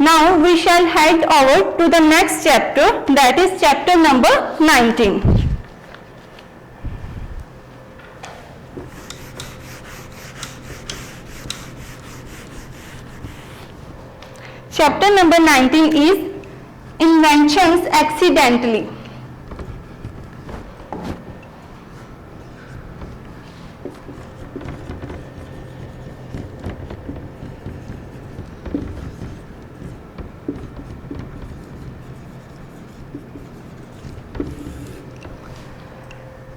Now we shall head over to the next chapter, that is chapter number 19. Chapter number 19 is inventions accidentally.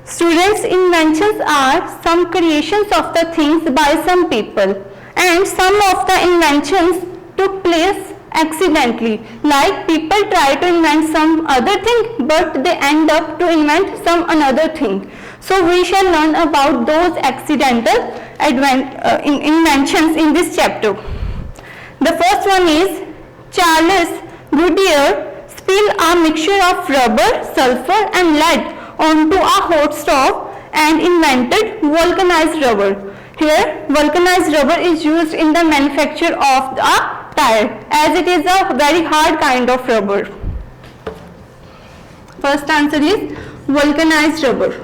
Students, inventions are some creations of the things by some people, and some of the inventions took place accidentally. Like people try to invent some other thing, but they end up to invent some another thing. So we shall learn about those accidental inventions in this chapter. The first one is Charles Goodyear spilled a mixture of rubber, sulfur and lead onto a hot stove and invented vulcanized rubber. Here vulcanized rubber is used in the manufacture of a tire, as it is a very hard kind of rubber. First answer is vulcanized rubber.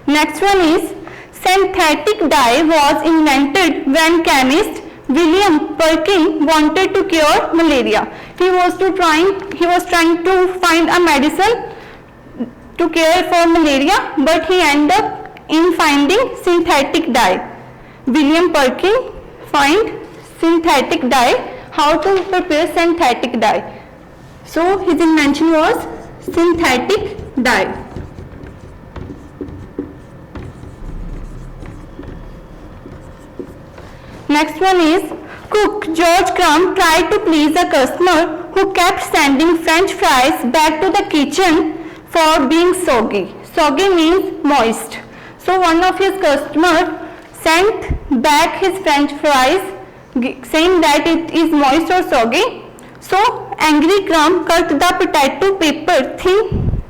Next one is synthetic dye was invented when chemist William Perkin wanted to cure malaria. He was trying to find a medicine to cure for malaria, but he ended up in finding synthetic dye. William Perkin find synthetic dye, how to prepare synthetic dye. So his invention was synthetic dye. Next one is cook George Crumb tried to please a customer who kept sending French fries back to the kitchen for being soggy. Soggy means moist. So one of his customers sent back his French fries saying that it is moist or soggy. So angry Crumb cut the potato paper thin,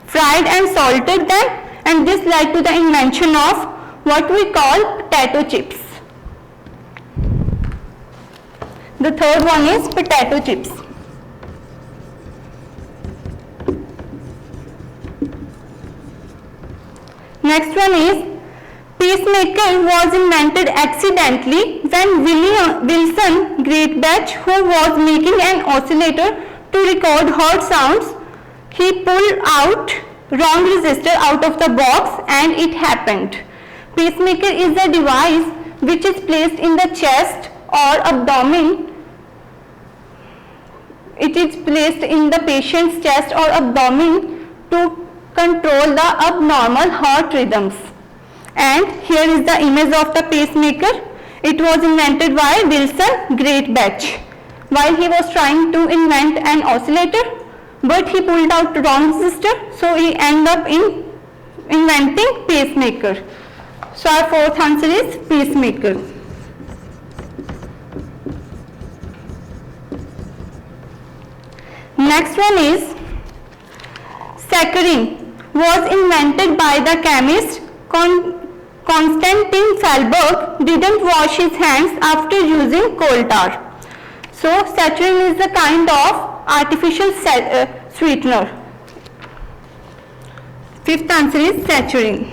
fried and salted them, and this led to the invention of what we call potato chips. The third one is potato chips. Next one is pacemaker was invented accidentally when Wilson Greatbatch, who was making an oscillator to record heart sounds, he pulled out wrong resistor out of the box and it happened. Pacemaker is a device which is placed in the chest or abdomen. It is placed in the patient's chest or abdomen to control the abnormal heart rhythms. And here is the image of the pacemaker. It was invented by Wilson Greatbatch while he was trying to invent an oscillator, but he pulled out wrong resistor, so he ended up in inventing pacemaker. So our fourth answer is pacemaker. Next one is saccharin was invented by the chemist Konstantin Fellberg didn't wash his hands after using coal tar. So saccharin is a kind of artificial sweetener. Fifth answer is saccharin.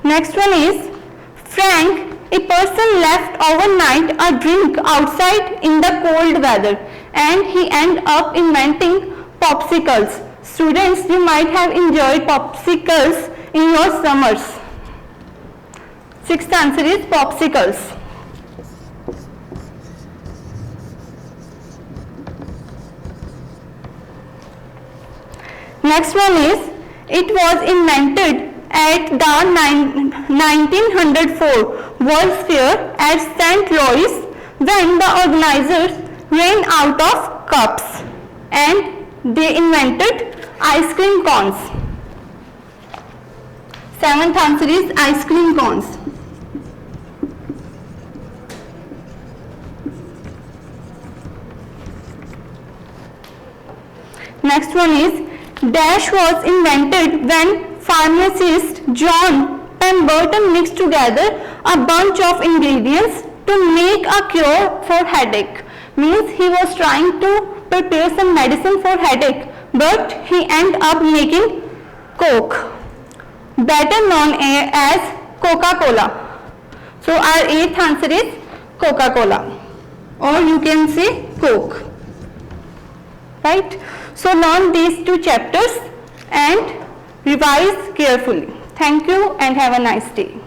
Next one is Frank. A person left overnight a drink outside in the cold weather and he ended up inventing popsicles. Students, you might have enjoyed popsicles in your summers. Sixth answer is popsicles. Next one is, it was invented at the 1904 World's Fair at St. Louis when the organizers ran out of cups and they invented ice cream cones. Seventh answer is ice cream cones. Next one is Dash was invented when pharmacist John Pemberton mixed together a bunch of ingredients to make a cure for headache. Means he was trying to prepare some medicine for headache, but he ended up making Coke, better known as Coca-Cola. So our eighth answer is Coca-Cola, or you can say Coke. Right? So learn these two chapters and revise carefully. Thank you and have a nice day.